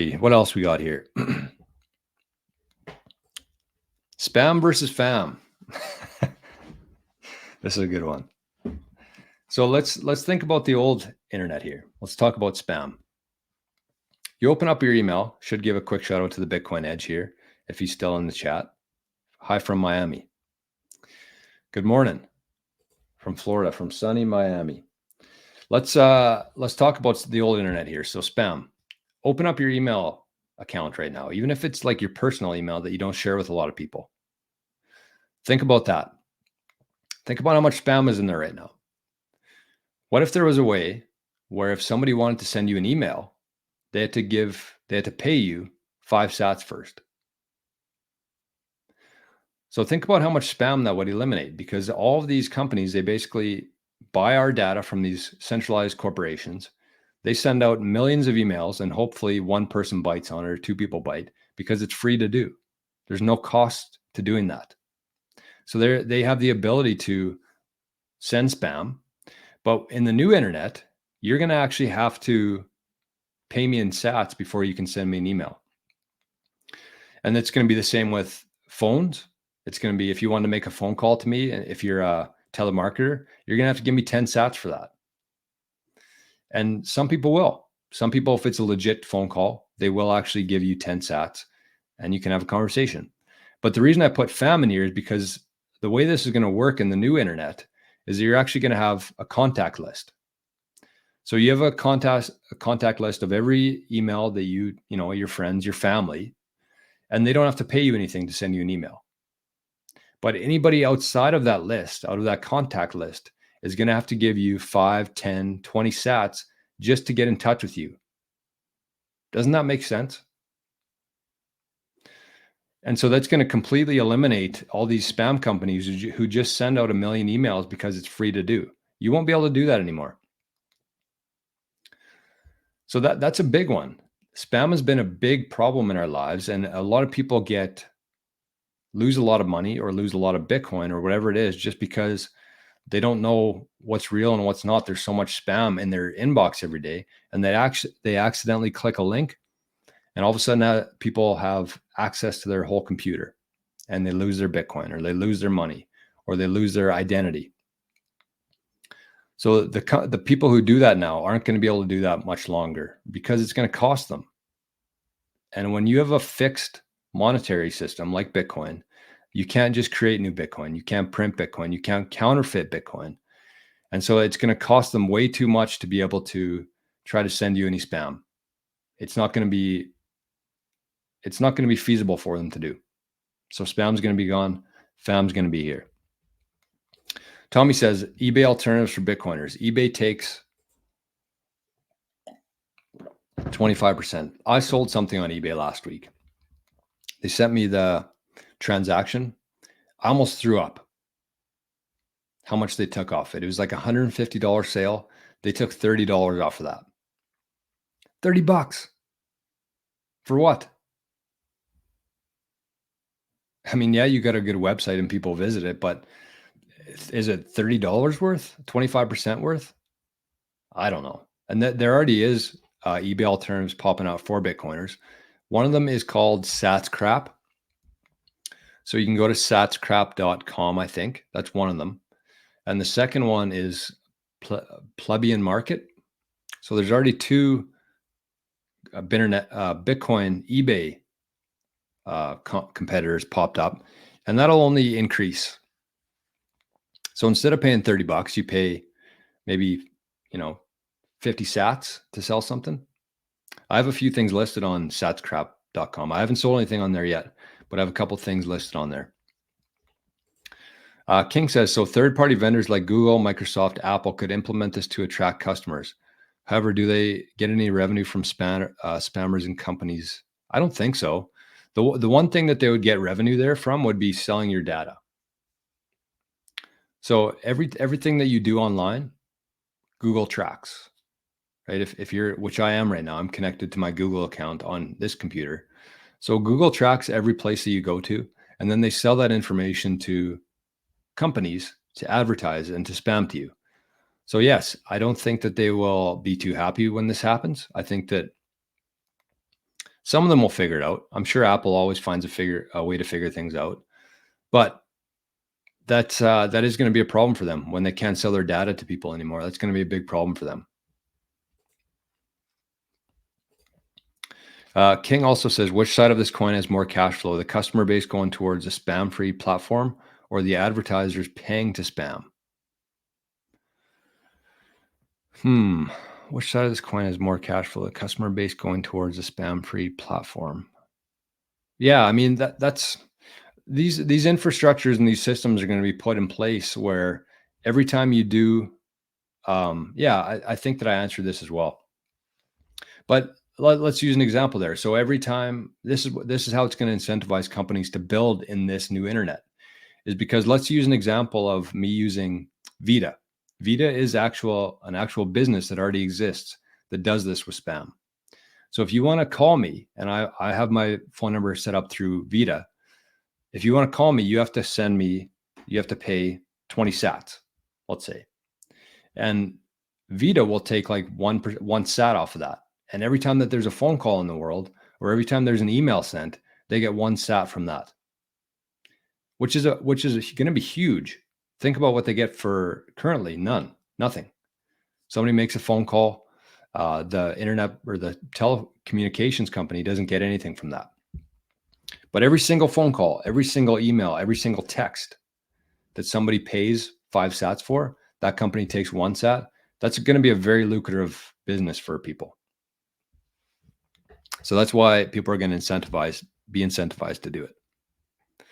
What else we got here? Spam versus fam. This is a good one. So let's think about the old internet here. Let's talk about spam. You open up your email, should give a quick shout out to the Bitcoin Edge here, if he's still in the chat. Hi from Miami. Good morning from Florida, from sunny Miami. Let's talk about the old internet here. So spam. Open up your email account right now, even if it's like your personal email that you don't share with a lot of people. Think about that. Think about how much spam is in there right now. What if there was a way where if somebody wanted to send you an email, they had to pay you 5 sats first? So think about how much spam that would eliminate, because all of these companies, they basically buy our data from these centralized corporations. They send out millions of emails and hopefully one person bites on it or 2 people bite, because it's free to do. There's no cost to doing that. So they have the ability to send spam, but in the new internet, you're going to actually have to pay me in sats before you can send me an email. And it's going to be the same with phones. It's going to be, if you want to make a phone call to me, if you're a telemarketer, you're going to have to give me 10 sats for that. And some people will. Some people, if it's a legit phone call, they will actually give you 10 sats and you can have a conversation. But the reason I put fam in here is because the way this is going to work in the new internet is that you're actually going to have a contact list. So you have a contact list of every email that your friends, your family, and they don't have to pay you anything to send you an email. But anybody outside of that list, out of that contact list, is going to have to give you 5, 10, 20 sats just to get in touch with you. Doesn't that make sense? And so that's going to completely eliminate all these spam companies who just send out 1 million emails because it's free to do. You won't be able to do that anymore. So that's a big one. Spam has been a big problem in our lives, and a lot of people lose a lot of money or lose a lot of Bitcoin or whatever it is just because they don't know what's real and what's not. There's so much spam in their inbox every day, and they accidentally click a link, and all of a sudden people have access to their whole computer, and they lose their Bitcoin, or they lose their money, or they lose their identity. So the people who do that now aren't going to be able to do that much longer because it's going to cost them. And when you have a fixed monetary system like Bitcoin, you can't just create new Bitcoin. You can't print Bitcoin. You can't counterfeit Bitcoin. And so it's going to cost them way too much to be able to try to send you any spam. It's not going to be feasible for them to do. So spam's going to be gone. Fam's going to be here. Tommy says, eBay alternatives for Bitcoiners. eBay takes 25%. I sold something on eBay last week. They sent me the transaction. I almost threw up how much they took off it. It was like $150 sale. They took $30 off of that. $30 for what? I mean, yeah, you got a good website and people visit it, but is it $30 worth? 25% worth? I don't know. And there already is eBay alternatives popping out for Bitcoiners. One of them is called satscrap. So you can go to satscrap.com, I think. That's one of them. And the second one is Plebeian Market. So there's already 2 Bitcoin eBay competitors popped up, and that'll only increase. So instead of paying $30, you pay maybe 50 sats to sell something. I have a few things listed on satscrap.com. I haven't sold anything on there yet, but I have a couple things listed on there. King says, so third-party vendors like Google, Microsoft, Apple could implement this to attract customers. However, do they get any revenue from spammers and companies? I don't think so. The one thing that they would get revenue there from would be selling your data. So everything that you do online, Google tracks, right? If you're, which I am right now, I'm connected to my Google account on this computer. So Google tracks every place that you go to, and then they sell that information to companies to advertise and to spam to you. So yes, I don't think that they will be too happy when this happens. I think that Some of them will figure it out. I'm sure Apple always finds a way to figure things out, but that is going to be a problem for them when they can't sell their data to people anymore. That's going to be a big problem for them. King also says, which side of this coin has more cash flow? The customer base going towards a spam-free platform or the advertisers paying to spam? Which side of this coin has more cash flow? The customer base going towards a spam-free platform. Yeah, I mean that's these infrastructures and these systems are going to be put in place where every time you do, I think that I answered this as well. But let's use an example there. So every time, this is how it's going to incentivize companies to build in this new internet, is because let's use an example of me using Vita. Vita is an actual business that already exists that does this with spam. So if you want to call me, and I have my phone number set up through Vita, if you want to call me, you have to pay 20 sats, let's say. And Vita will take like one sat off of that. And every time that there's a phone call in the world, or every time there's an email sent, they get one sat from that, which is going to be huge. Think about what they get for currently nothing. Somebody makes a phone call, the internet or the telecommunications company doesn't get anything from that. But every single phone call, every single email, every single text that somebody pays 5 sats for, that company takes 1 sat. That's going to be a very lucrative business for people. So that's why people are going to be incentivized to do it.